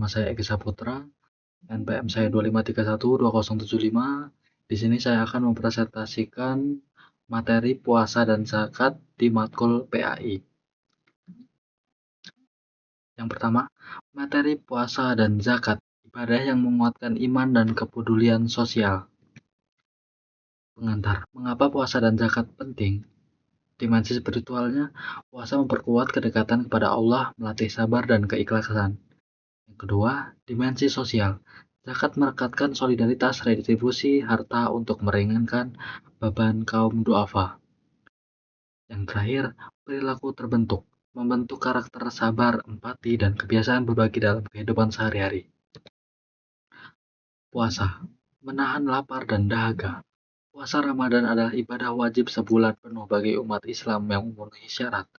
Nama saya Egi Saputra, NPM saya 25312075. Di sini saya akan mempresentasikan materi puasa dan zakat di matkul PAI. Yang pertama, materi puasa dan zakat, ibadah yang menguatkan iman dan kepedulian sosial. Pengantar, mengapa puasa dan zakat penting? Dimensi spiritualnya, puasa memperkuat kedekatan kepada Allah, melatih sabar dan keikhlasan. Yang kedua, dimensi sosial. Zakat merekatkan solidaritas redistribusi harta untuk meringankan beban kaum duafa. Yang terakhir, perilaku terbentuk, membentuk karakter sabar, empati, dan kebiasaan berbagi dalam kehidupan sehari-hari. Puasa, menahan lapar dan dahaga. Puasa Ramadan adalah ibadah wajib sebulan penuh bagi umat Islam yang memenuhi syarat.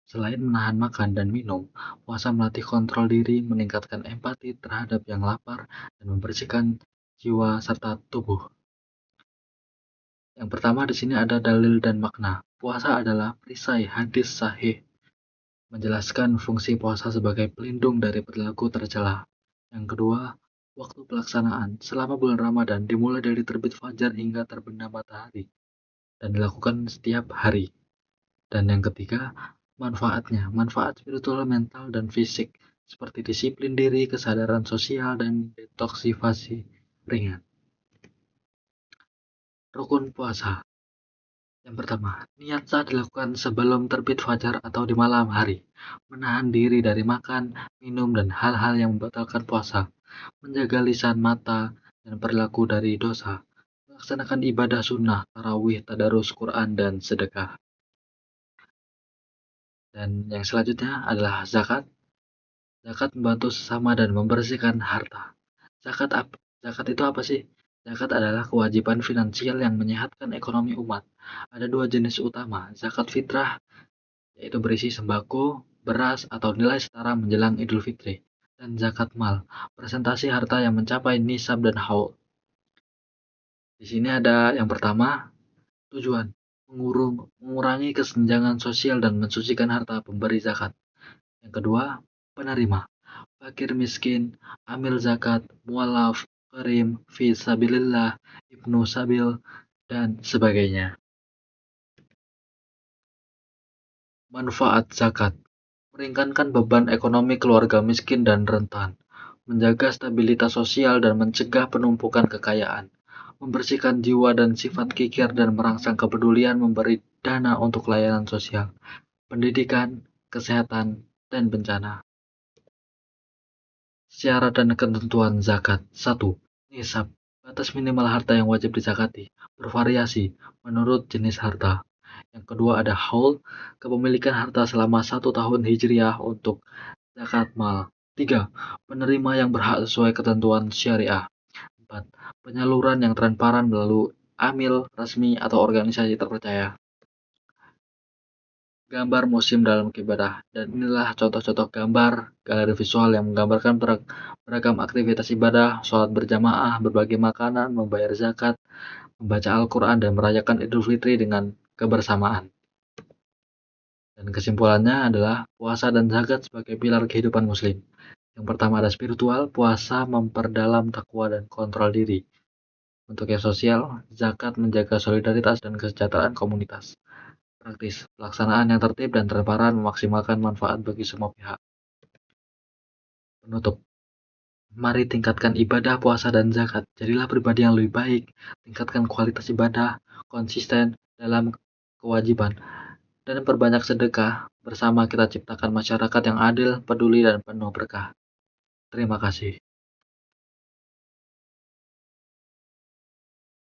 Selain menahan makan dan minum, puasa melatih kontrol diri, meningkatkan empati terhadap yang lapar, dan membersihkan jiwa serta tubuh. Yang pertama di sini ada dalil dan makna. Puasa adalah perisai hadis sahih, menjelaskan fungsi puasa sebagai pelindung dari perilaku tercela. Yang kedua, waktu pelaksanaan. Selama bulan Ramadan dimulai dari terbit fajar hingga terbenam matahari dan dilakukan setiap hari. Dan yang ketiga, manfaatnya. Manfaat spiritual, mental, dan fisik seperti disiplin diri, kesadaran sosial, dan detoksifasi ringan. Rukun puasa. Yang pertama, niat saat dilakukan sebelum terbit fajar atau di malam hari. Menahan diri dari makan, minum, dan hal-hal yang membatalkan puasa. Menjaga lisan, mata, dan perilaku dari dosa. Melaksanakan ibadah sunnah, tarawih, tadarus, Quran, dan sedekah. Dan yang selanjutnya adalah zakat. Zakat membantu sesama dan membersihkan harta. Zakat itu apa sih? Zakat adalah kewajiban finansial yang menyehatkan ekonomi umat. Ada dua jenis utama, zakat fitrah, yaitu berisi sembako, beras, atau nilai setara menjelang Idul Fitri. Dan zakat mal, presentasi harta yang mencapai nisab dan haul. Di sini ada yang pertama, tujuan, mengurangi kesenjangan sosial dan mensucikan harta pemberi zakat. Yang kedua, penerima, fakir miskin, amil zakat, mualaf, karim, fi sabilillah, ibnu sabil, dan sebagainya. Manfaat zakat, meringankan beban ekonomi keluarga miskin dan rentan, menjaga stabilitas sosial dan mencegah penumpukan kekayaan, membersihkan jiwa dan sifat kikir dan merangsang kepedulian, memberi dana untuk layanan sosial, pendidikan, kesehatan, dan bencana. Syarat dan ketentuan zakat. 1. Nisab. Batas minimal harta yang wajib dizakati. Bervariasi menurut jenis harta. Yang kedua ada haul. Kepemilikan harta selama 1 tahun hijriah untuk zakat mal. 3. Penerima yang berhak sesuai ketentuan syariah. 4. Penyaluran yang transparan melalui amil resmi atau organisasi terpercaya. Gambar musim dalam ibadah. Dan inilah contoh-contoh gambar galeri visual yang menggambarkan beragam aktivitas ibadah, sholat berjamaah, berbagi makanan, membayar zakat, membaca Al-Quran, dan merayakan Idul Fitri dengan kebersamaan. Dan kesimpulannya adalah puasa dan zakat sebagai pilar kehidupan muslim. Yang pertama ada spiritual, puasa memperdalam takwa dan kontrol diri. Untuk yang sosial, zakat menjaga solidaritas dan kesejahteraan komunitas. Praktis, pelaksanaan yang tertib dan transparan memaksimalkan manfaat bagi semua pihak. Penutup, mari tingkatkan ibadah, puasa, dan zakat. Jadilah pribadi yang lebih baik, tingkatkan kualitas ibadah, konsisten dalam kewajiban, dan perbanyak sedekah. Bersama kita ciptakan masyarakat yang adil, peduli, dan penuh berkah. Terima kasih.